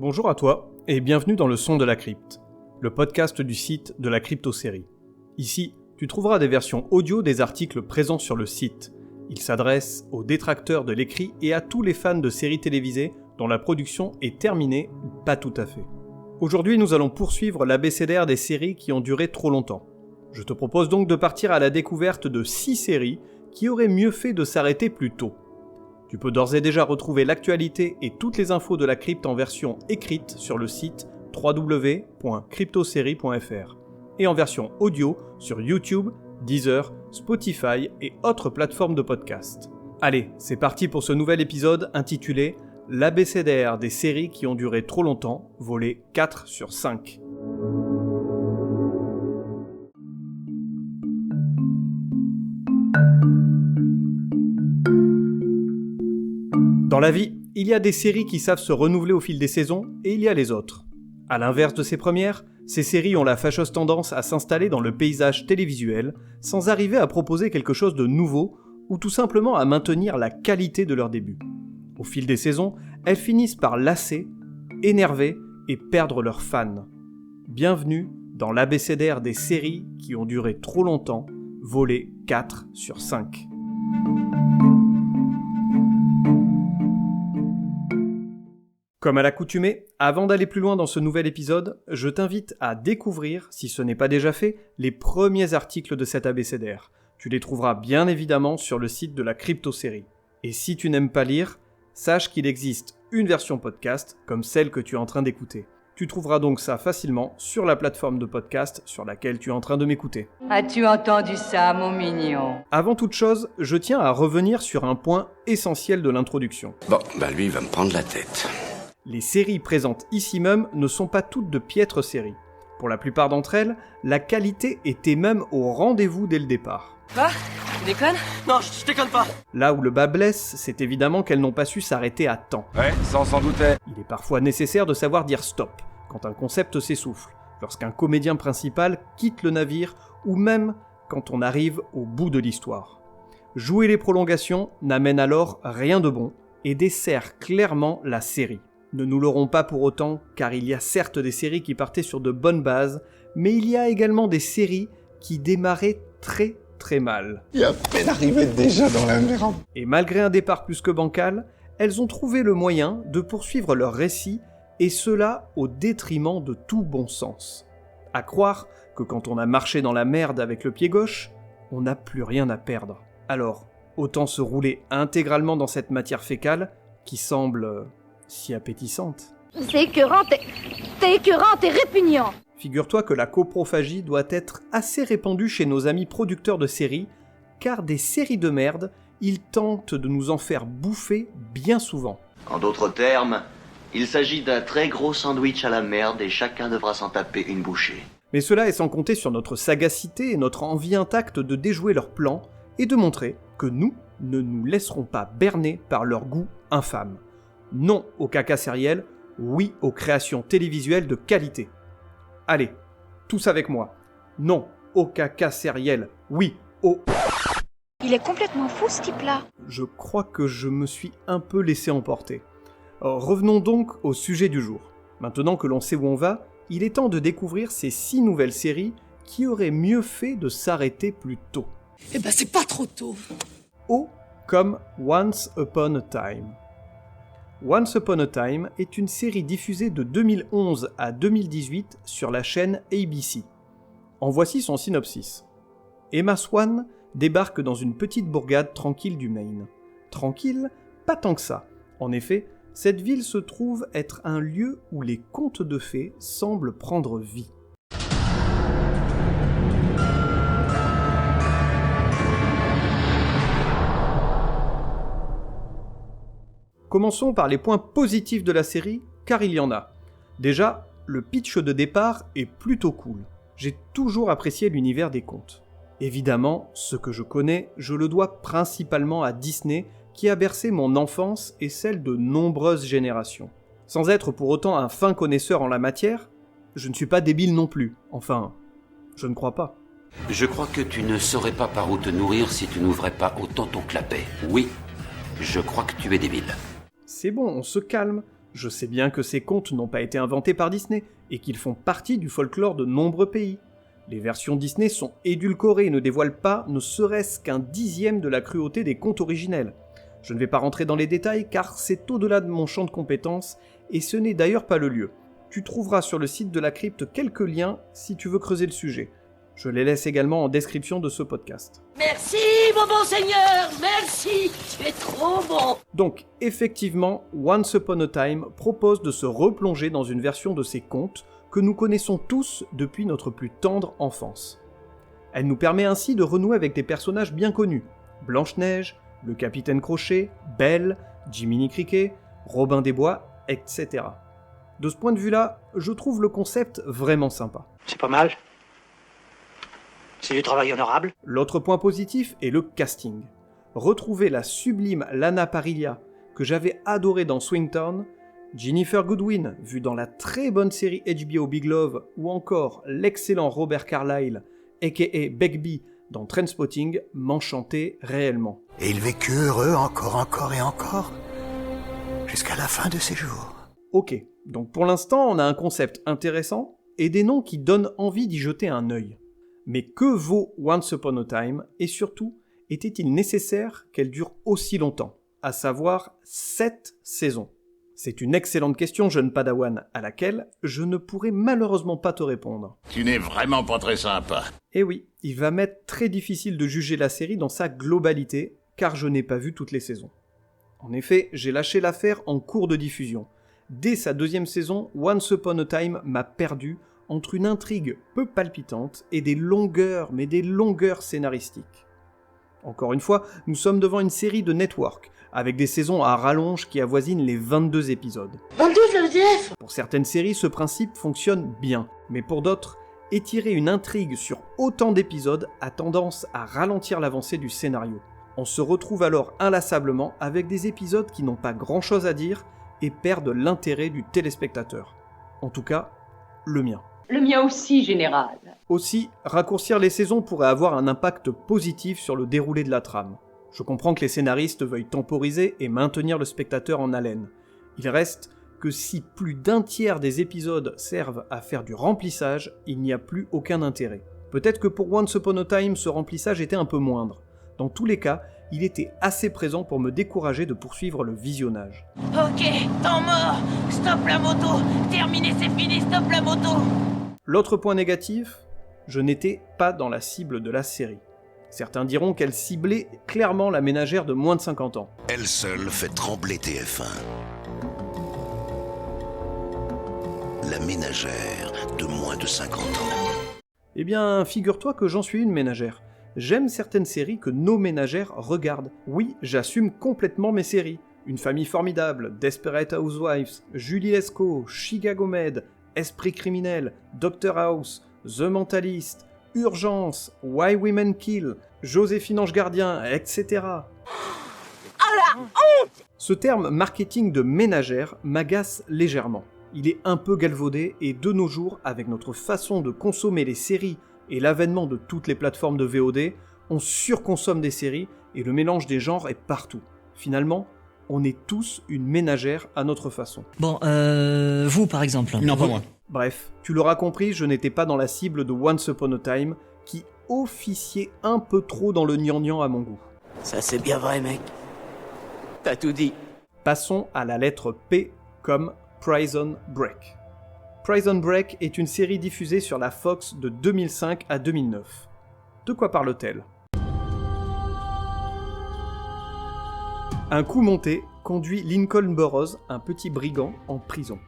Bonjour à toi et bienvenue dans le Son de la Crypte, le podcast du site de la Crypto-série. Ici, tu trouveras des versions audio des articles présents sur le site. Il s'adresse aux détracteurs de l'écrit et à tous les fans de séries télévisées dont la production est terminée ou pas tout à fait. Aujourd'hui, nous allons poursuivre l'abécédaire des séries qui ont duré trop longtemps. Je te propose donc de partir à la découverte de 6 séries qui auraient mieux fait de s'arrêter plus tôt. Tu peux d'ores et déjà retrouver l'actualité et toutes les infos de la crypte en version écrite sur le site www.cryptoserie.fr et en version audio sur YouTube, Deezer, Spotify et autres plateformes de podcast. Allez, c'est parti pour ce nouvel épisode intitulé « L'abécédaire des séries qui ont duré trop longtemps, volet 4 sur 5 ». Dans la vie, il y a des séries qui savent se renouveler au fil des saisons, et il y a les autres. À l'inverse de ces premières, ces séries ont la fâcheuse tendance à s'installer dans le paysage télévisuel, sans arriver à proposer quelque chose de nouveau, ou tout simplement à maintenir la qualité de leur début. Au fil des saisons, elles finissent par lasser, énerver et perdre leurs fans. Bienvenue dans l'abécédaire des séries qui ont duré trop longtemps, volet 4 sur 5. Comme à l'accoutumée, avant d'aller plus loin dans ce nouvel épisode, je t'invite à découvrir, si ce n'est pas déjà fait, les premiers articles de cet abécédaire. Tu les trouveras bien évidemment sur le site de la Crypto-série. Et si tu n'aimes pas lire, sache qu'il existe une version podcast comme celle que tu es en train d'écouter. Tu trouveras donc ça facilement sur la plateforme de podcast sur laquelle tu es en train de m'écouter. As-tu entendu ça, mon mignon ? Avant toute chose, je tiens à revenir sur un point essentiel de l'introduction. Lui, il va me prendre la tête. Les séries présentes ici même ne sont pas toutes de piètres séries. Pour la plupart d'entre elles, la qualité était même au rendez-vous dès le départ. Quoi ? Tu déconnes ? Non, je déconne pas. Là où le bas blesse, c'est évidemment qu'elles n'ont pas su s'arrêter à temps. Ouais, ça on s'en doutait. Il est parfois nécessaire de savoir dire stop, quand un concept s'essouffle, lorsqu'un comédien principal quitte le navire, ou même quand on arrive au bout de l'histoire. Jouer les prolongations n'amène alors rien de bon, et dessert clairement la série. Ne nous l'aurons pas pour autant, car il y a certes des séries qui partaient sur de bonnes bases, mais il y a également des séries qui démarraient très très mal. Il est à peine arrivé déjà dans la merde. Et malgré un départ plus que bancal, elles ont trouvé le moyen de poursuivre leur récit, et cela au détriment de tout bon sens. À croire que quand on a marché dans la merde avec le pied gauche, on n'a plus rien à perdre. Alors, autant se rouler intégralement dans cette matière fécale qui semble si appétissante. C'est écœurant, t'es écœurant, t'es répugnant. Figure-toi que la coprophagie doit être assez répandue chez nos amis producteurs de séries, car des séries de merde, ils tentent de nous en faire bouffer bien souvent. En d'autres termes, il s'agit d'un très gros sandwich à la merde et chacun devra s'en taper une bouchée. Mais cela est sans compter sur notre sagacité et notre envie intacte de déjouer leurs plans et de montrer que nous ne nous laisserons pas berner par leur goût infâme. Non au caca sériel, oui aux créations télévisuelles de qualité. Allez, tous avec moi. Non au caca sériel, oui au... Il est complètement fou ce type-là. Je crois que je me suis un peu laissé emporter. Revenons donc au sujet du jour. Maintenant que l'on sait où on va, il est temps de découvrir ces 6 nouvelles séries qui auraient mieux fait de s'arrêter plus tôt. C'est pas trop tôt. O comme Once Upon a Time. Once Upon a Time est une série diffusée de 2011 à 2018 sur la chaîne ABC. En voici son synopsis. Emma Swan débarque dans une petite bourgade tranquille du Maine. Tranquille, pas tant que ça. En effet, cette ville se trouve être un lieu où les contes de fées semblent prendre vie. Commençons par les points positifs de la série, car il y en a. Déjà, le pitch de départ est plutôt cool. J'ai toujours apprécié l'univers des contes. Évidemment, ce que je connais, je le dois principalement à Disney, qui a bercé mon enfance et celle de nombreuses générations. Sans être pour autant un fin connaisseur en la matière, je ne suis pas débile non plus. Enfin, je ne crois pas. Je crois que tu ne saurais pas par où te nourrir si tu n'ouvrais pas autant ton clapet. Oui, je crois que tu es débile. C'est bon, on se calme. Je sais bien que ces contes n'ont pas été inventés par Disney, et qu'ils font partie du folklore de nombreux pays. Les versions Disney sont édulcorées et ne dévoilent pas ne serait-ce qu'un dixième de la cruauté des contes originels. Je ne vais pas rentrer dans les détails car c'est au-delà de mon champ de compétences, et ce n'est d'ailleurs pas le lieu. Tu trouveras sur le site de la crypte quelques liens si tu veux creuser le sujet. Je les laisse également en description de ce podcast. Merci, mon bon seigneur, merci, tu es trop bon. Donc, effectivement, Once Upon a Time propose de se replonger dans une version de ces contes que nous connaissons tous depuis notre plus tendre enfance. Elle nous permet ainsi de renouer avec des personnages bien connus, Blanche-Neige, le Capitaine Crochet, Belle, Jiminy Cricket, Robin des Bois, etc. De ce point de vue-là, je trouve le concept vraiment sympa. C'est pas mal. C'est du travail honorable. L'autre point positif est le casting. Retrouver la sublime Lana Parrilla, que j'avais adorée dans Swingtown, Ginnifer Goodwin, vue dans la très bonne série HBO Big Love, ou encore l'excellent Robert Carlyle, a.k.a. Begbie, dans Trainspotting, m'enchantait réellement. Et il vécut heureux encore et encore, jusqu'à la fin de ses jours. Ok, donc pour l'instant on a un concept intéressant, et des noms qui donnent envie d'y jeter un œil. Mais que vaut Once Upon a Time, et surtout, était-il nécessaire qu'elle dure aussi longtemps, à savoir 7 saisons? C'est une excellente question, jeune padawan, à laquelle je ne pourrai malheureusement pas te répondre. Tu n'es vraiment pas très sympa. Eh oui, il va m'être très difficile de juger la série dans sa globalité, car je n'ai pas vu toutes les saisons. En effet, j'ai lâché l'affaire en cours de diffusion. Dès sa 2e saison, Once Upon a Time m'a perdu entre une intrigue peu palpitante et des longueurs scénaristiques. Encore une fois, nous sommes devant une série de network, avec des saisons à rallonge qui avoisinent les 22 épisodes. 22 FDF. Pour certaines séries, ce principe fonctionne bien, mais pour d'autres, étirer une intrigue sur autant d'épisodes a tendance à ralentir l'avancée du scénario. On se retrouve alors inlassablement avec des épisodes qui n'ont pas grand-chose à dire et perdent l'intérêt du téléspectateur. En tout cas, le mien. Le mien aussi, général. Aussi, raccourcir les saisons pourrait avoir un impact positif sur le déroulé de la trame. Je comprends que les scénaristes veuillent temporiser et maintenir le spectateur en haleine. Il reste que si plus d'un tiers des épisodes servent à faire du remplissage, il n'y a plus aucun intérêt. Peut-être que pour Once Upon a Time, ce remplissage était un peu moindre. Dans tous les cas, il était assez présent pour me décourager de poursuivre le visionnage. Ok, temps mort. Stop la moto. Terminé, c'est fini, stop la moto. L'autre point négatif, je n'étais pas dans la cible de la série. Certains diront qu'elle ciblait clairement la ménagère de moins de 50 ans. Elle seule fait trembler TF1. La ménagère de moins de 50 ans. Eh bien, figure-toi que j'en suis une ménagère. J'aime certaines séries que nos ménagères regardent. Oui, j'assume complètement mes séries. Une famille formidable, Desperate Housewives, Julie Lescaut, Chicago Med, Esprit criminel, Doctor House, The Mentalist, Urgence, Why Women Kill, Joséphine Ange Gardien, etc. Oh la honte! Ce terme marketing de ménagère m'agace légèrement. Il est un peu galvaudé et de nos jours, avec notre façon de consommer les séries et l'avènement de toutes les plateformes de VOD, on surconsomme des séries et le mélange des genres est partout. Finalement, on est tous une ménagère à notre façon. Bon, vous par exemple. Non, pas moi. Bref, tu l'auras compris, je n'étais pas dans la cible de Once Upon a Time, qui officiait un peu trop dans le gnangnan à mon goût. Ça c'est bien vrai, mec. T'as tout dit. Passons à la lettre P comme Prison Break. Prison Break est une série diffusée sur la Fox de 2005 à 2009. De quoi parle-t-elle ? Un coup monté conduit Lincoln Burrows, un petit brigand, en prison.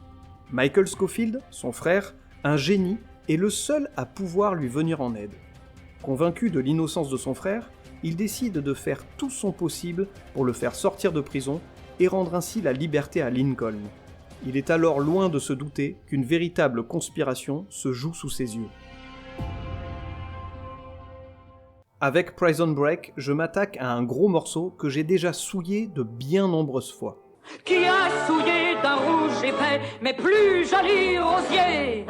Michael Scofield, son frère, un génie, est le seul à pouvoir lui venir en aide. Convaincu de l'innocence de son frère, il décide de faire tout son possible pour le faire sortir de prison et rendre ainsi la liberté à Lincoln. Il est alors loin de se douter qu'une véritable conspiration se joue sous ses yeux. Avec Prison Break, je m'attaque à un gros morceau que j'ai déjà souillé de bien nombreuses fois. Qui a souillé d'un rouge épais, mais plus joli rosier.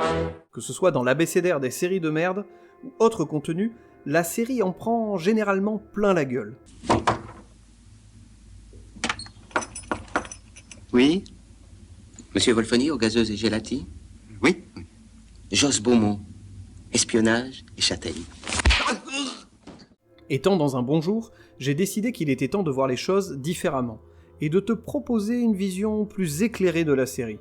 Que ce soit dans l'abécédaire des séries de merde ou autre contenu, la série en prend généralement plein la gueule. Oui ? Monsieur Wolfoni, aux gazeuses et gélatis? Oui. Josse Beaumont, espionnage et châtaigne. Étant dans un bon jour, j'ai décidé qu'il était temps de voir les choses différemment, et de te proposer une vision plus éclairée de la série.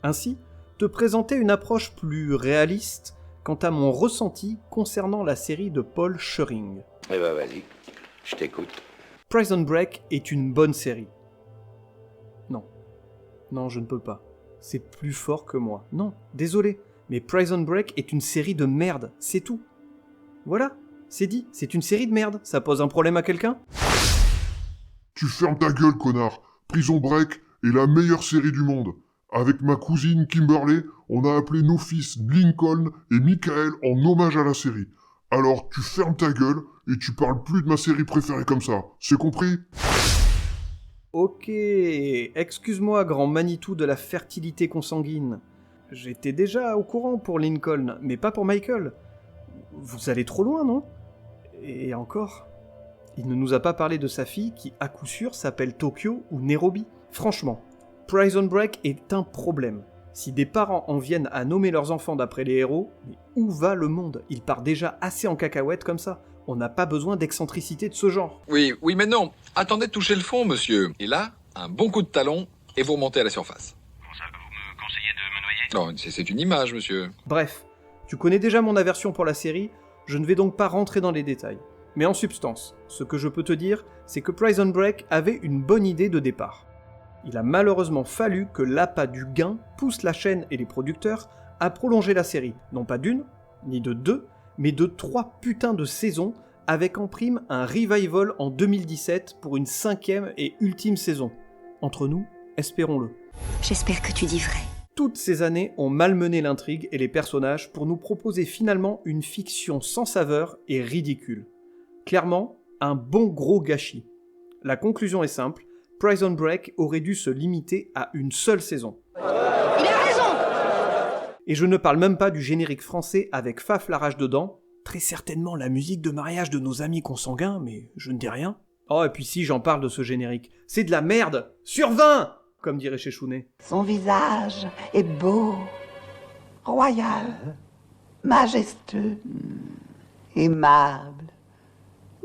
Ainsi, te présenter une approche plus réaliste quant à mon ressenti concernant la série de Paul Schering. Eh ben vas-y, je t'écoute. Prison Break est une bonne série. Non, je ne peux pas. C'est plus fort que moi. Non, désolé, mais Prison Break est une série de merde, c'est tout. Voilà, c'est dit, c'est une série de merde. Ça pose un problème à quelqu'un ? Tu fermes ta gueule, connard. Prison Break est la meilleure série du monde. Avec ma cousine Kimberly, on a appelé nos fils Lincoln et Michael en hommage à la série. Alors tu fermes ta gueule et tu parles plus de ma série préférée comme ça. C'est compris ? Ok, excuse-moi, grand Manitou de la fertilité consanguine. J'étais déjà au courant pour Lincoln, mais pas pour Michael. Vous allez trop loin, non ? Et encore, il ne nous a pas parlé de sa fille qui, à coup sûr, s'appelle Tokyo ou Nairobi. Franchement, Prison Break est un problème. Si des parents en viennent à nommer leurs enfants d'après les héros, mais où va le monde ? Il part déjà assez en cacahuète comme ça. On n'a pas besoin d'excentricité de ce genre. Oui, mais non. Attendez de toucher le fond, monsieur. Et là, un bon coup de talon, et vous remontez à la surface. Comment ça, vous me conseillez de me noyer ? Non, c'est une image, monsieur. Bref, tu connais déjà mon aversion pour la série, je ne vais donc pas rentrer dans les détails. Mais en substance, ce que je peux te dire, c'est que Prison Break avait une bonne idée de départ. Il a malheureusement fallu que l'appât du gain pousse la chaîne et les producteurs à prolonger la série, non pas d'une, ni de deux, mais de 3 putains de saisons, avec en prime un revival en 2017 pour une 5e et ultime saison. Entre nous, espérons-le. J'espère que tu dis vrai. Toutes ces années ont malmené l'intrigue et les personnages pour nous proposer finalement une fiction sans saveur et ridicule. Clairement, un bon gros gâchis. La conclusion est simple, Prison Break aurait dû se limiter à une seule saison. Il a raison ! Et je ne parle même pas du générique français avec Faf la rage dedans, très certainement la musique de mariage de nos amis consanguins, mais je ne dis rien. Oh, et puis si j'en parle de ce générique, c'est de la merde ! Sur 20 ! Comme dirait Chéchounet. Son visage est beau, royal, majestueux, aimable,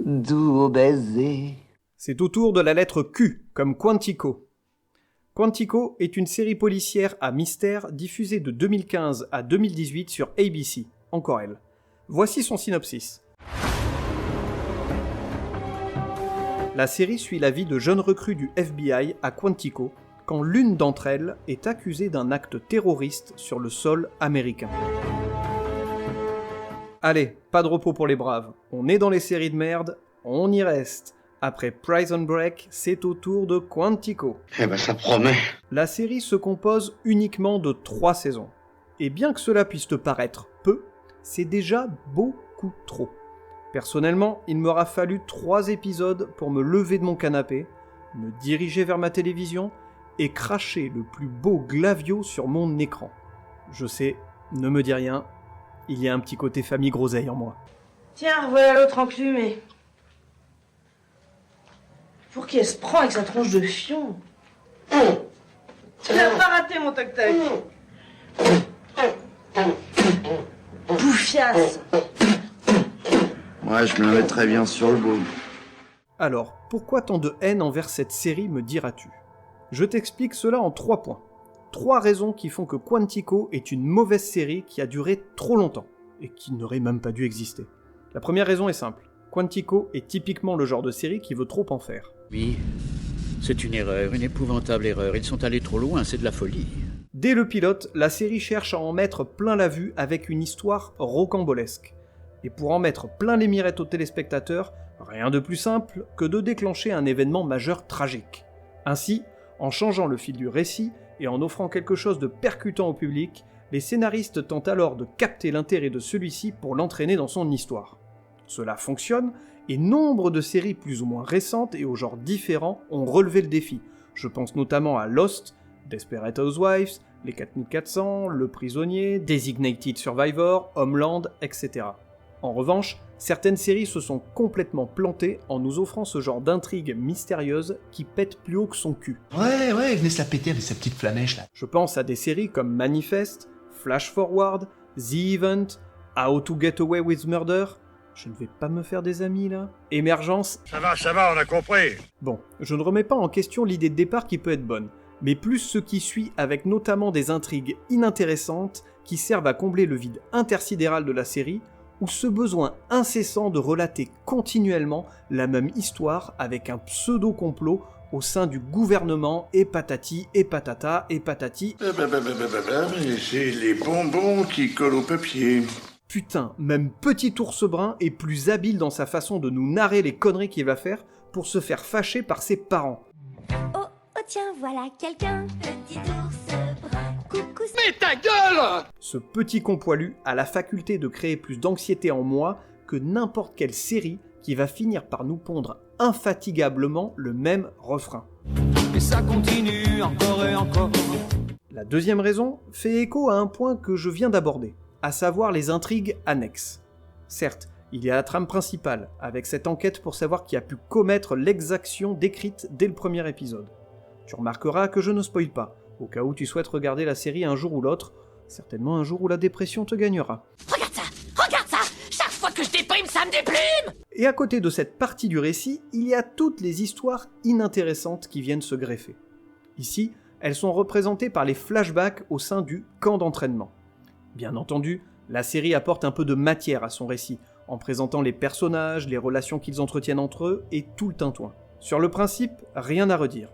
doux au baiser. C'est au tour de la lettre Q, comme Quantico. Quantico est une série policière à mystère diffusée de 2015 à 2018 sur ABC, encore elle. Voici son synopsis. La série suit la vie de jeunes recrues du FBI à Quantico, quand l'une d'entre elles est accusée d'un acte terroriste sur le sol américain. Allez, pas de repos pour les braves. On est dans les séries de merde, on y reste. Après Prison Break, c'est au tour de Quantico. Eh ben ça promet. La série se compose uniquement de 3 saisons. Et bien que cela puisse te paraître peu, c'est déjà beaucoup trop. Personnellement, il m'aura fallu 3 épisodes pour me lever de mon canapé, me diriger vers ma télévision et cracher le plus beau glavio sur mon écran. Je sais, ne me dis rien, il y a un petit côté famille groseille en moi. Tiens, voilà l'autre enclumé. Pour qui elle se prend avec sa tronche de fion. Tu l'as pas raté, mon toc-toc. Bouffiasse. Ouais, je me la mettrais bien sur le bout. Alors, pourquoi tant de haine envers cette série, me diras-tu ? Je t'explique cela en 3 points. 3 raisons qui font que Quantico est une mauvaise série qui a duré trop longtemps, et qui n'aurait même pas dû exister. La première raison est simple. Quantico est typiquement le genre de série qui veut trop en faire. Oui, c'est une erreur, une épouvantable erreur. Ils sont allés trop loin, c'est de la folie. Dès le pilote, la série cherche à en mettre plein la vue avec une histoire rocambolesque. Et pour en mettre plein les mirettes aux téléspectateurs, rien de plus simple que de déclencher un événement majeur tragique. Ainsi, en changeant le fil du récit et en offrant quelque chose de percutant au public, les scénaristes tentent alors de capter l'intérêt de celui-ci pour l'entraîner dans son histoire. Cela fonctionne, et nombre de séries plus ou moins récentes et aux genres différents ont relevé le défi. Je pense notamment à Lost, Desperate Housewives, Les 4400, Le Prisonnier, Designated Survivor, Homeland, etc. En revanche, certaines séries se sont complètement plantées en nous offrant ce genre d'intrigue mystérieuse qui pète plus haut que son cul. Ouais, venez se la péter avec sa petite flamèche là. Je pense à des séries comme Manifest, Flash Forward, The Event, How to Get Away with Murder. Je ne vais pas me faire des amis là. Émergence. Ça va, on a compris. Bon, je ne remets pas en question l'idée de départ qui peut être bonne, mais plus ce qui suit avec notamment des intrigues inintéressantes qui servent à combler le vide intersidéral de la série, ou ce besoin incessant de relater continuellement la même histoire avec un pseudo-complot au sein du gouvernement, et patati, et patata, et patati... Mais c'est les bonbons qui collent au papier. Putain, même Petit Ours Brun est plus habile dans sa façon de nous narrer les conneries qu'il va faire pour se faire fâcher par ses parents. Oh tiens, voilà quelqu'un. Petit ours brun, coucou. Mais ta gueule! Ce petit con poilu a la faculté de créer plus d'anxiété en moi que n'importe quelle série qui va finir par nous pondre infatigablement le même refrain. Et ça continue encore et encore. La deuxième raison fait écho à un point que je viens d'aborder, à savoir les intrigues annexes. Certes, il y a la trame principale, avec cette enquête pour savoir qui a pu commettre l'exaction décrite dès le premier épisode. Tu remarqueras que je ne spoil pas, au cas où tu souhaites regarder la série un jour ou l'autre, certainement un jour où la dépression te gagnera. Regarde ça! Chaque fois que je déprime, ça me déprime! Et à côté de cette partie du récit, il y a toutes les histoires inintéressantes qui viennent se greffer. Ici, elles sont représentées par les flashbacks au sein du camp d'entraînement. Bien entendu, la série apporte un peu de matière à son récit, en présentant les personnages, les relations qu'ils entretiennent entre eux et tout le tintouin. Sur le principe, rien à redire.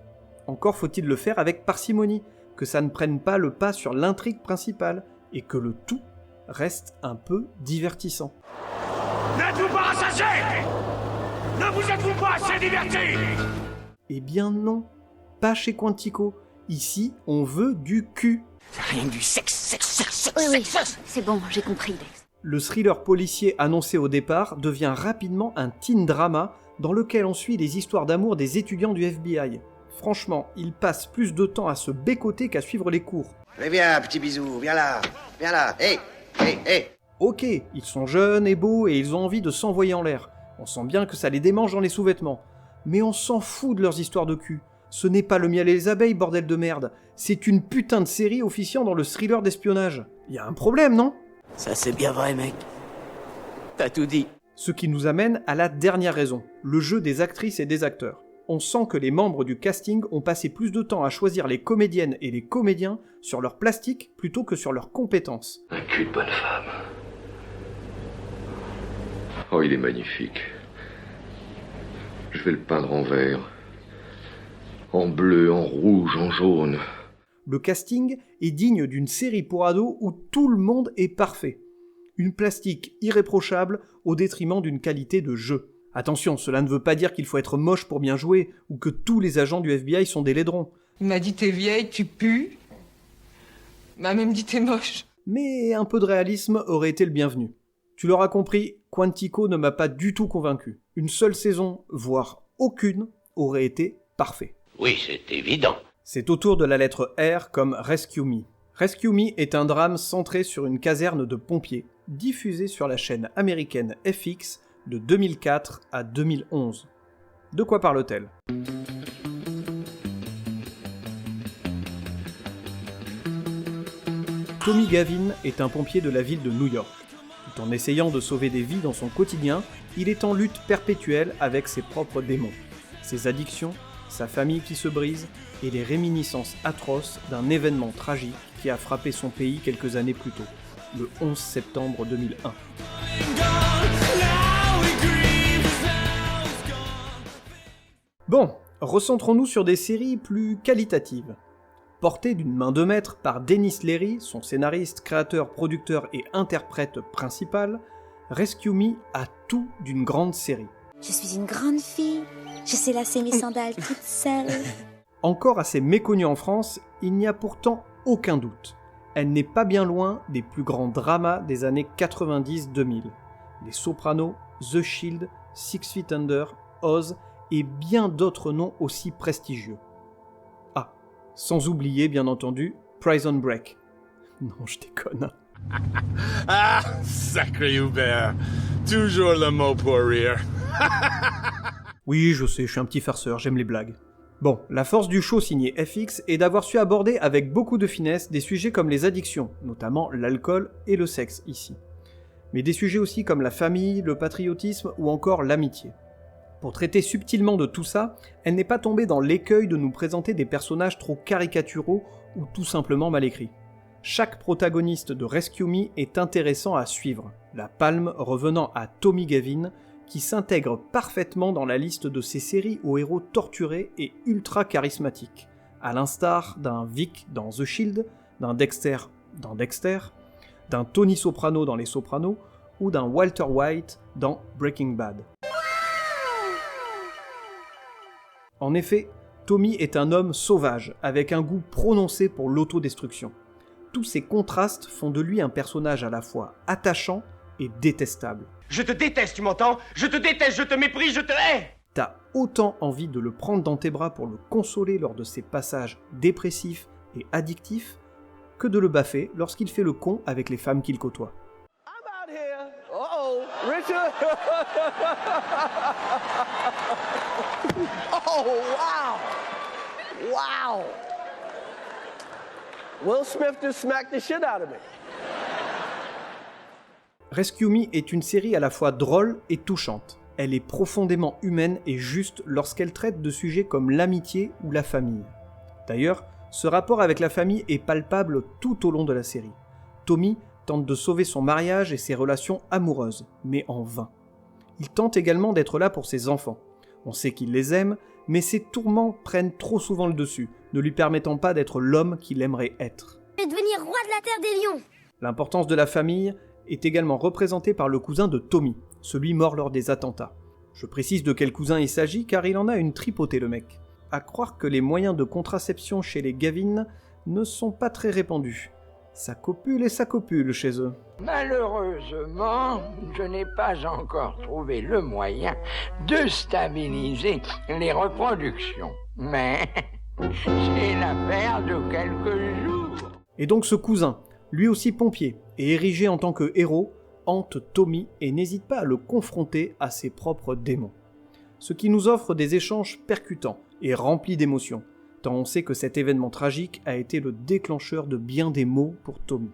Encore faut-il le faire avec parcimonie, que ça ne prenne pas le pas sur l'intrigue principale, et que le tout reste un peu divertissant. N'êtes-vous pas rassasiés? Ne vous êtes-vous pas assez divertis? Eh bien non, pas chez Quantico. Ici, on veut du cul. Rien que du sexe. Oui, c'est bon, j'ai compris. Le thriller policier annoncé au départ devient rapidement un teen drama dans lequel on suit les histoires d'amour des étudiants du FBI. Franchement, ils passent plus de temps à se bécoter qu'à suivre les cours. Mais viens, petit bisou, viens là, hey. Ok, ils sont jeunes et beaux et ils ont envie de s'envoyer en l'air. On sent bien que ça les démange dans les sous-vêtements. Mais on s'en fout de leurs histoires de cul. Ce n'est pas le miel et les abeilles, bordel de merde. C'est une putain de série officiant dans le thriller d'espionnage. Y a un problème, non ? Ça c'est bien vrai, mec. T'as tout dit. Ce qui nous amène à la dernière raison, le jeu des actrices et des acteurs. On sent que les membres du casting ont passé plus de temps à choisir les comédiennes et les comédiens sur leur plastique plutôt que sur leurs compétences. Un cul de bonne femme. Oh, il est magnifique. Je vais le peindre en vert. En bleu, en rouge, en jaune. Le casting est digne d'une série pour ados où tout le monde est parfait. Une plastique irréprochable au détriment d'une qualité de jeu. Attention, cela ne veut pas dire qu'il faut être moche pour bien jouer, ou que tous les agents du FBI sont des laidrons. Il m'a dit t'es vieille, tu pues. Il m'a même dit t'es moche. Mais un peu de réalisme aurait été le bienvenu. Tu l'auras compris, Quantico ne m'a pas du tout convaincu. Une seule saison, voire aucune, aurait été parfait. Oui, c'est évident. C'est au tour de la lettre R comme Rescue Me. Rescue Me est un drame centré sur une caserne de pompiers, diffusé sur la chaîne américaine FX de 2004 à 2011. De quoi parle-t-elle ? Tommy Gavin est un pompier de la ville de New York. Tout en essayant de sauver des vies dans son quotidien, il est en lutte perpétuelle avec ses propres démons, ses addictions, sa famille qui se brise et les réminiscences atroces d'un événement tragique qui a frappé son pays quelques années plus tôt, le 11 septembre 2001. Bon, recentrons-nous sur des séries plus qualitatives. Portée d'une main de maître par Denis Leary, son scénariste, créateur, producteur et interprète principal, Rescue Me a tout d'une grande série. Je suis une grande fille, je sais lasser mes sandales toute seule. Encore assez méconnue en France, il n'y a pourtant aucun doute. Elle n'est pas bien loin des plus grands dramas des années 90-2000. Les Sopranos, The Shield, 6 Feet Under, Oz et bien d'autres noms aussi prestigieux. Ah, sans oublier bien entendu Prison Break. Non, je déconne. Ah, sacré Hubert. toujours le mot pour rire. Oui, je sais, je suis un petit farceur, j'aime les blagues. Bon, la force du show signé FX est d'avoir su aborder avec beaucoup de finesse des sujets comme les addictions, notamment l'alcool et le sexe ici. Mais des sujets aussi comme la famille, le patriotisme ou encore l'amitié. Pour traiter subtilement de tout ça, elle n'est pas tombée dans l'écueil de nous présenter des personnages trop caricaturaux ou tout simplement mal écrits. Chaque protagoniste de Rescue Me est intéressant à suivre, la palme revenant à Tommy Gavin, qui s'intègre parfaitement dans la liste de ces séries aux héros torturés et ultra charismatiques, à l'instar d'un Vic dans The Shield, d'un Dexter dans Dexter, d'un Tony Soprano dans Les Sopranos, ou d'un Walter White dans Breaking Bad. En effet, Tommy est un homme sauvage, avec un goût prononcé pour l'autodestruction. Tous ces contrastes font de lui un personnage à la fois attachant et détestable. Je te déteste, tu m'entends? Je te déteste, je te méprise, je te hais! T'as autant envie de le prendre dans tes bras pour le consoler lors de ses passages dépressifs et addictifs, que de le baffer lorsqu'il fait le con avec les femmes qu'il côtoie. I'm out here. Uh-oh, Richard! Oh, wow! Wow! Will Smith just smacked the shit out of me. Rescue Me est une série à la fois drôle et touchante. Elle est profondément humaine et juste lorsqu'elle traite de sujets comme l'amitié ou la famille. D'ailleurs, ce rapport avec la famille est palpable tout au long de la série. Tommy tente de sauver son mariage et ses relations amoureuses, mais en vain. Il tente également d'être là pour ses enfants. On sait qu'il les aime, mais ses tourments prennent trop souvent le dessus, ne lui permettant pas d'être l'homme qu'il aimerait être. Je vais devenir roi de la Terre des Lions. L'importance de la famille est également représentée par le cousin de Tommy, celui mort lors des attentats. Je précise de quel cousin il s'agit car il en a une tripotée le mec. À croire que les moyens de contraception chez les Gavin ne sont pas très répandus. Ça copule et ça copule chez eux. Malheureusement, je n'ai pas encore trouvé le moyen de stabiliser les reproductions. Mais c'est l'affaire de quelques jours. Et donc ce cousin, lui aussi pompier, et érigé en tant que héros, hante Tommy et n'hésite pas à le confronter à ses propres démons. Ce qui nous offre des échanges percutants et remplis d'émotions, tant on sait que cet événement tragique a été le déclencheur de bien des maux pour Tommy.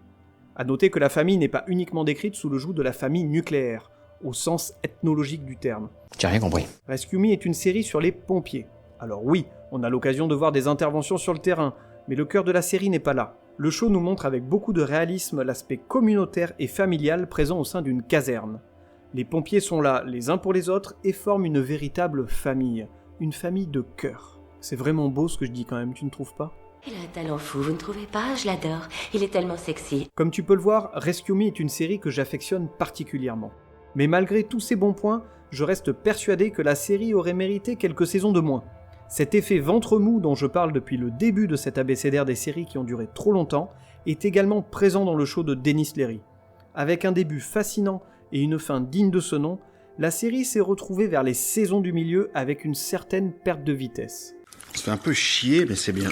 A noter que la famille n'est pas uniquement décrite sous le joug de la famille nucléaire, au sens ethnologique du terme. J'ai rien compris. Rescue Me est une série sur les pompiers. Alors oui, on a l'occasion de voir des interventions sur le terrain, mais le cœur de la série n'est pas là. Le show nous montre avec beaucoup de réalisme l'aspect communautaire et familial présent au sein d'une caserne. Les pompiers sont là les uns pour les autres et forment une véritable famille, une famille de cœur. C'est vraiment beau ce que je dis quand même, tu ne trouves pas ? Il a un talent fou, vous ne trouvez pas? Je l'adore, il est tellement sexy. Comme tu peux le voir, Rescue Me est une série que j'affectionne particulièrement. Mais malgré tous ces bons points, je reste persuadé que la série aurait mérité quelques saisons de moins. Cet effet ventre mou dont je parle depuis le début de cet abécédaire des séries qui ont duré trop longtemps est également présent dans le show de Denis Leary. Avec un début fascinant et une fin digne de ce nom, la série s'est retrouvée vers les saisons du milieu avec une certaine perte de vitesse. Ça fait un peu chier, mais c'est bien.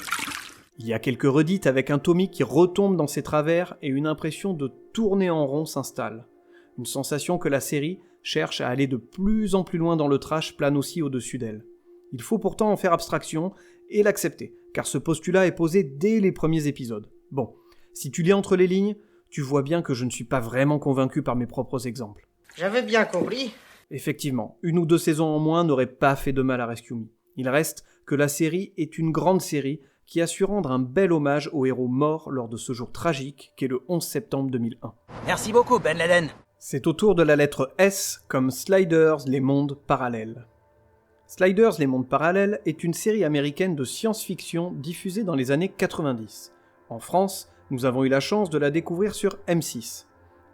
Il y a quelques redites avec un Tommy qui retombe dans ses travers et une impression de tourner en rond s'installe. Une sensation que la série cherche à aller de plus en plus loin dans le trash plane aussi au-dessus d'elle. Il faut pourtant en faire abstraction et l'accepter, car ce postulat est posé dès les premiers épisodes. Bon, si tu lis entre les lignes, tu vois bien que je ne suis pas vraiment convaincu par mes propres exemples. J'avais bien compris. Effectivement, une ou deux saisons en moins n'auraient pas fait de mal à Rescue Me. Il reste que la série est une grande série qui a su rendre un bel hommage aux héros morts lors de ce jour tragique qu'est le 11 septembre 2001. Merci beaucoup, Ben Laden. C'est au tour de la lettre S comme Sliders, les mondes parallèles. Sliders, les mondes parallèles est une série américaine de science-fiction diffusée dans les années 90. En France, nous avons eu la chance de la découvrir sur M6.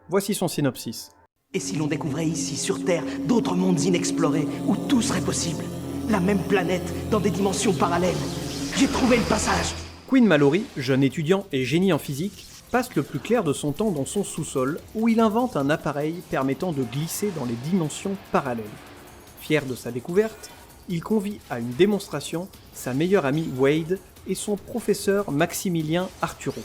Voici son synopsis. Et si l'on découvrait ici, sur Terre, d'autres mondes inexplorés, où tout serait possible? La même planète, dans des dimensions parallèles. J'ai trouvé le passage. Quinn Mallory, jeune étudiant et génie en physique, passe le plus clair de son temps dans son sous-sol, où il invente un appareil permettant de glisser dans les dimensions parallèles. Fier de sa découverte, il convie à une démonstration sa meilleure amie Wade et son professeur Maximilien Arturo.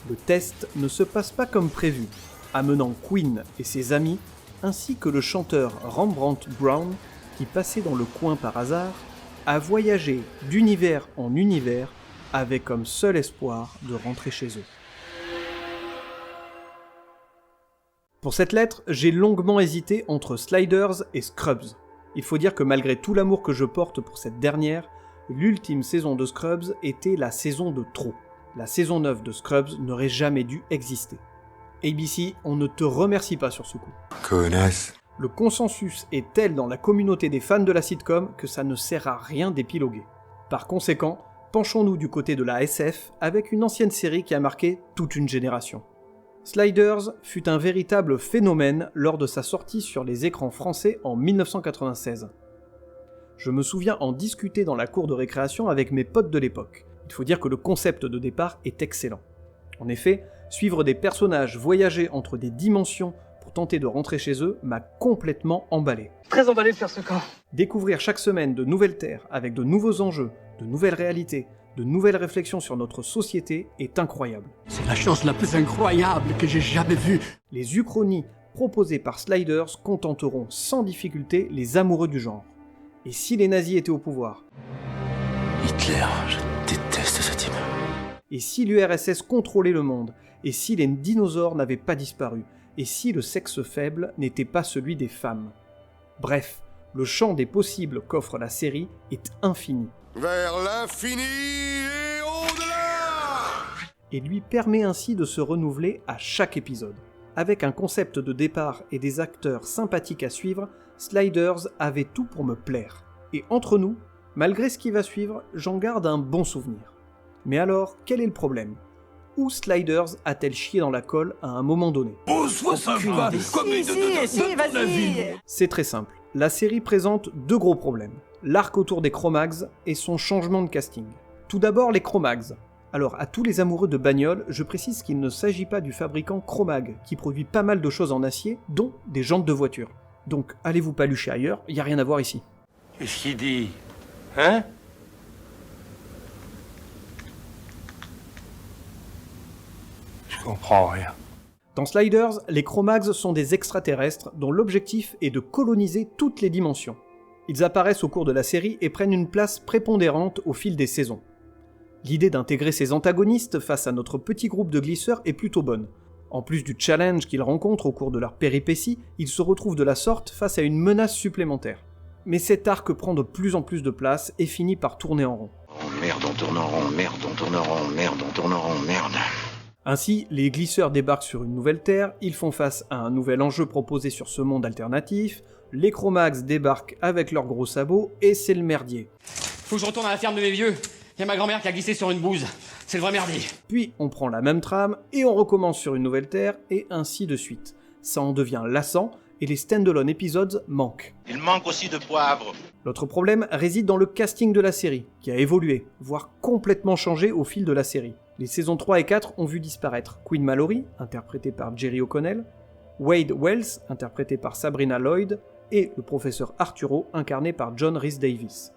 Le test ne se passe pas comme prévu, amenant Quinn et ses amis ainsi que le chanteur Rembrandt Brown, qui passait dans le coin par hasard, a voyagé d'univers en univers avec comme seul espoir de rentrer chez eux. Pour cette lettre, j'ai longuement hésité entre Sliders et Scrubs. Il faut dire que malgré tout l'amour que je porte pour cette dernière, l'ultime saison de Scrubs était la saison de trop. La saison 9 de Scrubs n'aurait jamais dû exister. ABC, on ne te remercie pas sur ce coup. Connasse. Le consensus est tel dans la communauté des fans de la sitcom que ça ne sert à rien d'épiloguer. Par conséquent, penchons-nous du côté de la SF avec une ancienne série qui a marqué toute une génération. Sliders fut un véritable phénomène lors de sa sortie sur les écrans français en 1996. Je me souviens en discuter dans la cour de récréation avec mes potes de l'époque. Il faut dire que le concept de départ est excellent. En effet, suivre des personnages voyager entre des dimensions pour tenter de rentrer chez eux m'a complètement emballé. Très emballé de faire ce camp. Découvrir chaque semaine de nouvelles terres avec de nouveaux enjeux, de nouvelles réalités, de nouvelles réflexions sur notre société est incroyable. C'est la chose la plus incroyable que j'ai jamais vue. Les uchronies proposées par Sliders contenteront sans difficulté les amoureux du genre. Et si les nazis étaient au pouvoir? Hitler, je déteste ce type. Et si l'URSS contrôlait le monde? Et si les dinosaures n'avaient pas disparu? Et si le sexe faible n'était pas celui des femmes? Bref, le champ des possibles qu'offre la série est infini. Vers l'infini et au-delà! Et lui permet ainsi de se renouveler à chaque épisode. Avec un concept de départ et des acteurs sympathiques à suivre, Sliders avait tout pour me plaire. Et entre nous, malgré ce qui va suivre, j'en garde un bon souvenir. Mais alors, quel est le problème? Où Sliders a-t-elle chié dans la colle à un moment donné? C'est très simple. La série présente deux gros problèmes. L'arc autour des Cro-Mags et son changement de casting. Tout d'abord, les Cro-Mags. Alors, à tous les amoureux de bagnoles, je précise qu'il ne s'agit pas du fabricant Cro-Mag, qui produit pas mal de choses en acier, dont des jantes de voiture. Donc, allez vous palucher ailleurs, y a rien à voir ici. Qu'est-ce qu'il dit? Hein? Je comprends rien. Dans Sliders, les Cro-Mags sont des extraterrestres dont l'objectif est de coloniser toutes les dimensions. Ils apparaissent au cours de la série et prennent une place prépondérante au fil des saisons. L'idée d'intégrer ces antagonistes face à notre petit groupe de glisseurs est plutôt bonne. En plus du challenge qu'ils rencontrent au cours de leur péripétie, ils se retrouvent de la sorte face à une menace supplémentaire. Mais cet arc prend de plus en plus de place et finit par tourner en rond. Oh merde, on tourne en rond, merde, on tourne en rond, merde, on tourne en rond, merde. Ainsi, les glisseurs débarquent sur une nouvelle terre, ils font face à un nouvel enjeu proposé sur ce monde alternatif, les Cro-Mags débarquent avec leurs gros sabots et c'est le merdier. Faut que je retourne à la ferme de mes vieux. Y a ma grand-mère qui a glissé sur une bouse. C'est le vrai merdier. Puis on prend la même trame et on recommence sur une nouvelle terre et ainsi de suite. Ça en devient lassant et les stand-alone épisodes manquent. Il manque aussi de poivre. L'autre problème réside dans le casting de la série, qui a évolué, voire complètement changé au fil de la série. Les saisons 3 et 4 ont vu disparaître Queen Mallory, interprétée par Jerry O'Connell, Wade Wells, interprété par Sabrina Lloyd, et le professeur Arturo, incarné par John Rhys-Davies.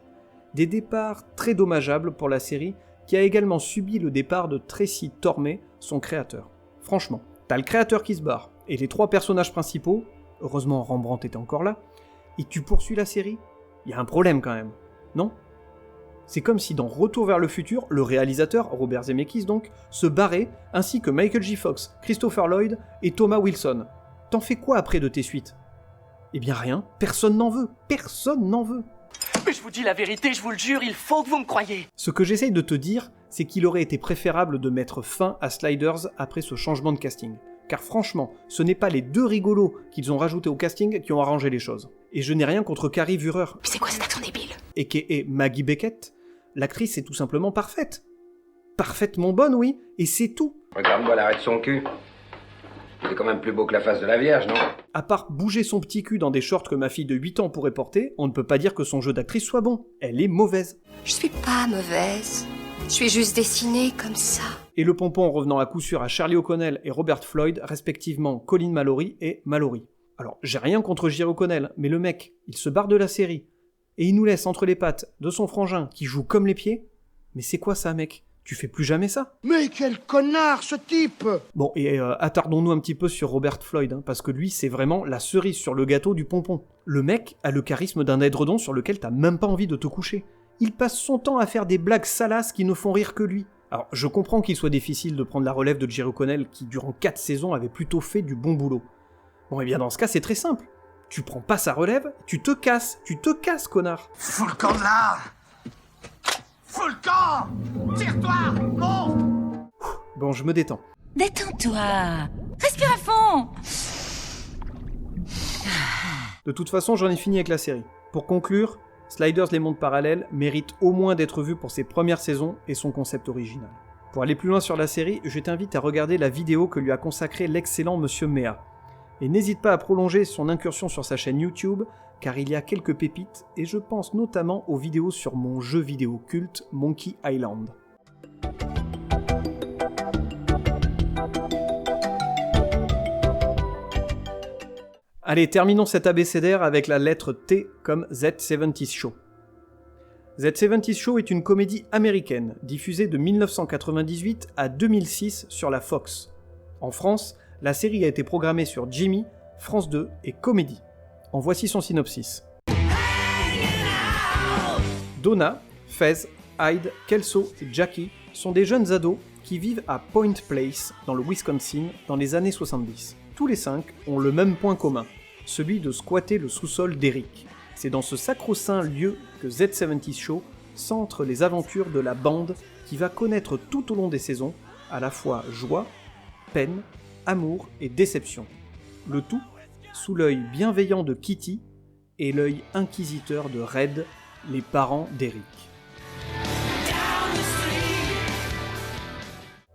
Des départs très dommageables pour la série, qui a également subi le départ de Tracy Tormé, son créateur. Franchement, t'as le créateur qui se barre, et les trois personnages principaux, heureusement Rembrandt était encore là, et tu poursuis la série? Y a un problème quand même, non? C'est comme si dans Retour vers le futur, le réalisateur, Robert Zemeckis donc, se barrait, ainsi que Michael J. Fox, Christopher Lloyd et Thomas Wilson. T'en fais quoi après de tes suites? Eh bien rien, personne n'en veut, personne n'en veut. Mais je vous dis la vérité, je vous le jure, il faut que vous me croyiez. Ce que j'essaye de te dire, c'est qu'il aurait été préférable de mettre fin à Sliders après ce changement de casting. Car franchement, ce n'est pas les deux rigolos qu'ils ont rajoutés au casting qui ont arrangé les choses. Et je n'ai rien contre Carrie Vurer. Mais c'est quoi cet accent débile? A.k.a. Maggie Beckett. L'actrice est tout simplement parfaite. Parfaitement bonne, oui, et c'est tout. Regarde-moi l'arrêt de son cul. C'est quand même plus beau que la face de la Vierge, non? À part bouger son petit cul dans des shorts que ma fille de 8 ans pourrait porter, on ne peut pas dire que son jeu d'actrice soit bon. Elle est mauvaise. Je suis pas mauvaise. Je suis juste dessinée comme ça. Et le pompon revenant à coup sûr à Charlie O'Connell et Robert Floyd, respectivement Colin Mallory et Mallory. Alors, j'ai rien contre Jerry O'Connell, mais le mec, il se barre de la série. Et il nous laisse entre les pattes de son frangin qui joue comme les pieds. Mais c'est quoi ça, mec? Tu fais plus jamais ça. Mais quel connard, ce type! Bon, et attardons-nous un petit peu sur Robert Floyd, hein, parce que lui, c'est vraiment la cerise sur le gâteau du pompon. Le mec a le charisme d'un édredon sur lequel t'as même pas envie de te coucher. Il passe son temps à faire des blagues salaces qui ne font rire que lui. Alors, je comprends qu'il soit difficile de prendre la relève de Jerry O'Connell, qui durant 4 saisons avait plutôt fait du bon boulot. Bon, et bien dans ce cas, c'est très simple. Tu prends pas sa relève, tu te casses, connard. Fous le camp de là! Fous le camp! Tire-toi! Monte! Bon, je me détends. Détends-toi! Respire à fond! De toute façon, j'en ai fini avec la série. Pour conclure, Sliders les mondes parallèles mérite au moins d'être vu pour ses premières saisons et son concept original. Pour aller plus loin sur la série, je t'invite à regarder la vidéo que lui a consacrée l'excellent Monsieur Mea. Et n'hésite pas à prolonger son incursion sur sa chaîne YouTube, car il y a quelques pépites, et je pense notamment aux vidéos sur mon jeu vidéo culte Monkey Island. Allez, terminons cet abécédaire avec la lettre T comme Z70's Show. Z70's Show est une comédie américaine, diffusée de 1998 à 2006 sur la Fox. En France, la série a été programmée sur Jimmy, France 2 et Comédie. En voici son synopsis. Donna, Fez, Hyde, Kelso et Jackie sont des jeunes ados qui vivent à Point Place, dans le Wisconsin, dans les années 70. Tous les 5 ont le même point commun, celui de squatter le sous-sol d'Eric. C'est dans ce sacro-saint lieu que Z70's Show centre les aventures de la bande qui va connaître tout au long des saisons à la fois joie, peine, amour et déception. Le tout sous l'œil bienveillant de Kitty et l'œil inquisiteur de Red, les parents d'Eric.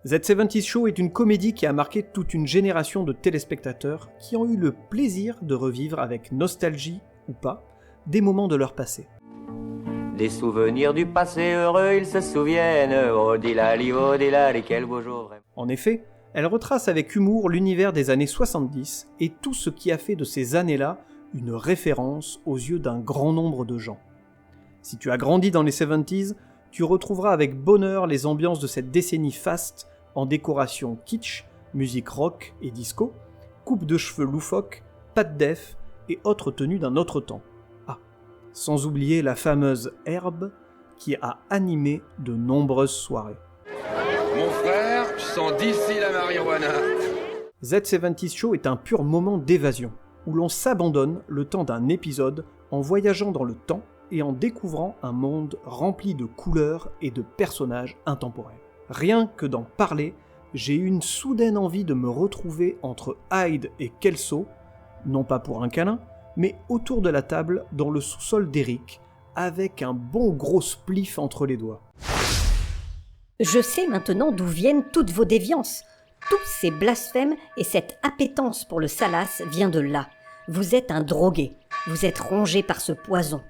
Z70's Show est une comédie qui a marqué toute une génération de téléspectateurs qui ont eu le plaisir de revivre avec nostalgie ou pas des moments de leur passé. Des souvenirs du passé heureux, ils se souviennent, oh dilali, quel beau jour vraiment. En effet, elle retrace avec humour l'univers des années 70 et tout ce qui a fait de ces années-là une référence aux yeux d'un grand nombre de gens. Si tu as grandi dans les 70s, tu retrouveras avec bonheur les ambiances de cette décennie faste en décoration kitsch, musique rock et disco, coupe de cheveux loufoque, pattes def et autres tenues d'un autre temps. Ah, sans oublier la fameuse herbe qui a animé de nombreuses soirées. Mon frère, je sens d'ici la marijuana. Z70's Show est un pur moment d'évasion, où l'on s'abandonne le temps d'un épisode en voyageant dans le temps et en découvrant un monde rempli de couleurs et de personnages intemporels. Rien que d'en parler, j'ai eu une soudaine envie de me retrouver entre Hyde et Kelso, non pas pour un câlin, mais autour de la table dans le sous-sol d'Eric, avec un bon gros spliff entre les doigts. Je sais maintenant d'où viennent toutes vos déviances. Tous ces blasphèmes et cette appétence pour le salace vient de là. Vous êtes un drogué, vous êtes rongé par ce poison.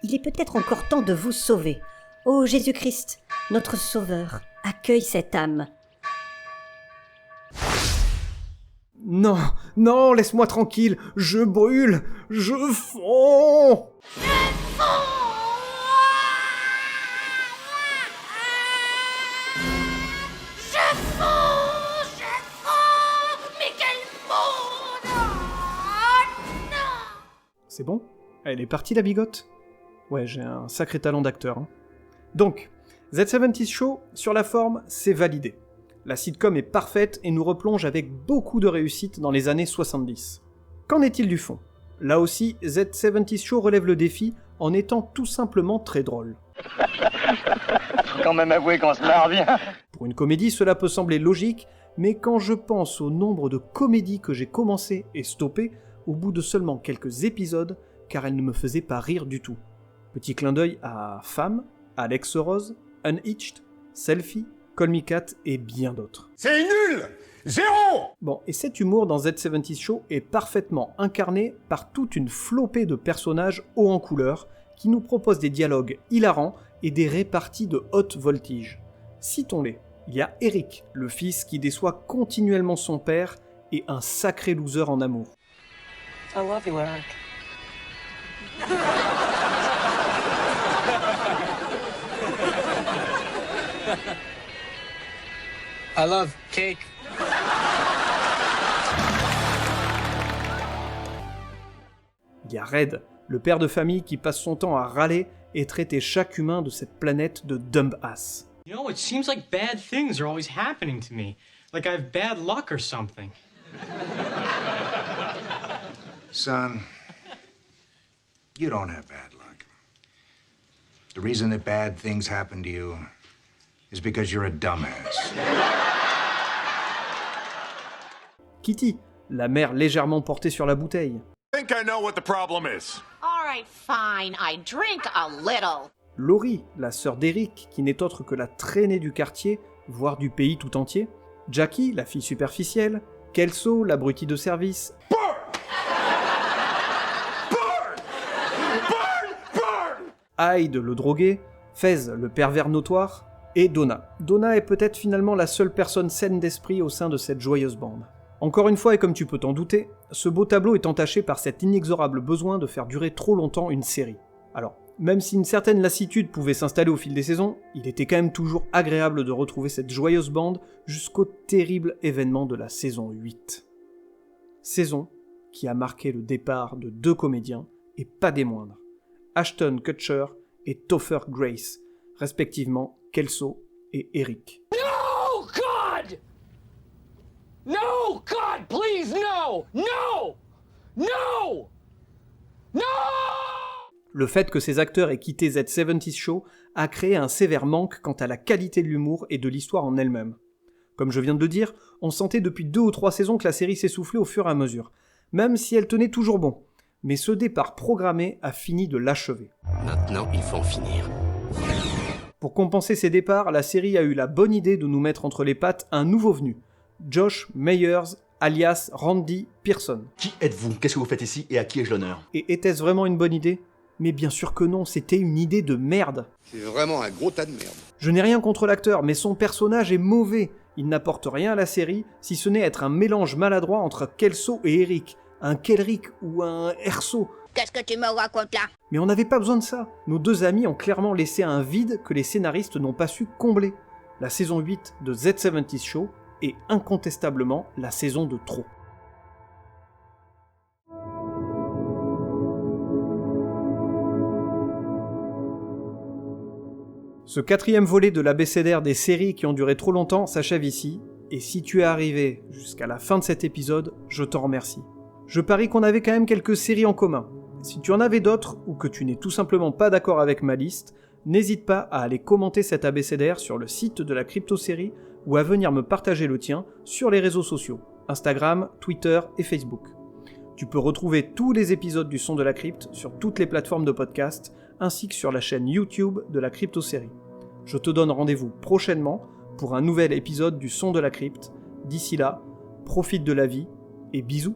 Il est peut-être encore temps de vous sauver. Ô Jésus-Christ, notre Sauveur, accueille cette âme. Non, non, laisse-moi tranquille, je brûle, je fonds. C'est bon? Elle est partie la bigote? Ouais, j'ai un sacré talent d'acteur. Hein. Donc, Z70's Show, sur la forme, c'est validé. La sitcom est parfaite et nous replonge avec beaucoup de réussite dans les années 70. Qu'en est-il du fond? Là aussi, Z70's Show relève le défi en étant tout simplement très drôle. Faut quand même avouer qu'on se marre bien. Pour une comédie, cela peut sembler logique, mais quand je pense au nombre de comédies que j'ai commencé et stoppé au bout de seulement quelques épisodes, car elles ne me faisaient pas rire du tout. Petit clin d'œil à Femme, Alex Rose, Unhitched, Selfie, Call Me Cat et bien d'autres. C'est nul! Zéro! Bon, et cet humour dans Z70's Show est parfaitement incarné par toute une flopée de personnages hauts en couleur qui nous proposent des dialogues hilarants et des réparties de haute voltige. Citons-les. Il y a Eric, le fils qui déçoit continuellement son père et un sacré loser en amour. I love you, Eric. I love cake. Il y a Red, le père de famille qui passe son temps à râler et traiter chaque humain de cette planète de dumbass. You know, it seems like bad things are always happening to me. Like I have bad luck or something. Son, you don't have bad luck. The reason that bad things happen to you is because you're a dumbass. Kitty, la mère légèrement portée sur la bouteille. I think I know what the problem is. All right, fine. I drink a little. Laurie, la sœur d'Eric, qui n'est autre que la traînée du quartier, voire du pays tout entier. Jackie, la fille superficielle. Kelso, l'abruti de service. Hyde, le drogué. Fez, le pervers notoire. Et Donna. Donna est peut-être finalement la seule personne saine d'esprit au sein de cette joyeuse bande. Encore une fois, et comme tu peux t'en douter, ce beau tableau est entaché par cet inexorable besoin de faire durer trop longtemps une série. Alors, même si une certaine lassitude pouvait s'installer au fil des saisons, il était quand même toujours agréable de retrouver cette joyeuse bande jusqu'au terrible événement de la saison 8. Saison qui a marqué le départ de 2 comédiens, et pas des moindres, Ashton Kutcher et Topher Grace, respectivement Kelso et Eric. No, God! No, God, please, no! No! No! No! Le fait que ces acteurs aient quitté Z70's Show a créé un sévère manque quant à la qualité de l'humour et de l'histoire en elle-même. Comme je viens de le dire, on sentait depuis 2 ou 3 saisons que la série s'essoufflait au fur et à mesure, même si elle tenait toujours bon. Mais ce départ programmé a fini de l'achever. Maintenant, il faut en finir. Pour compenser ces départs, la série a eu la bonne idée de nous mettre entre les pattes un nouveau venu, Josh Meyers, alias Randy Pearson. Qui êtes-vous? Qu'est-ce que vous faites ici et à qui ai-je l'honneur? Et était-ce vraiment une bonne idée? Mais bien sûr que non, c'était une idée de merde. C'est vraiment un gros tas de merde. Je n'ai rien contre l'acteur, mais son personnage est mauvais. Il n'apporte rien à la série, si ce n'est être un mélange maladroit entre Kelso et Eric, un Kelric ou un Erso. Qu'est-ce que tu me racontes là? Mais on n'avait pas besoin de ça. Nos 2 amis ont clairement laissé un vide que les scénaristes n'ont pas su combler. La saison 8 de Z70's Show est incontestablement la saison de trop. Ce 4e volet de l'abécédaire des séries qui ont duré trop longtemps s'achève ici, et si tu es arrivé jusqu'à la fin de cet épisode, je t'en remercie. Je parie qu'on avait quand même quelques séries en commun. Si tu en avais d'autres, ou que tu n'es tout simplement pas d'accord avec ma liste, n'hésite pas à aller commenter cet abécédaire sur le site de la Crypto-Série, ou à venir me partager le tien sur les réseaux sociaux, Instagram, Twitter et Facebook. Tu peux retrouver tous les épisodes du Son de la Crypte sur toutes les plateformes de podcast, ainsi que sur la chaîne YouTube de la Crypto-Série. Je te donne rendez-vous prochainement pour un nouvel épisode du Son de la Crypte. D'ici là, profite de la vie et bisous.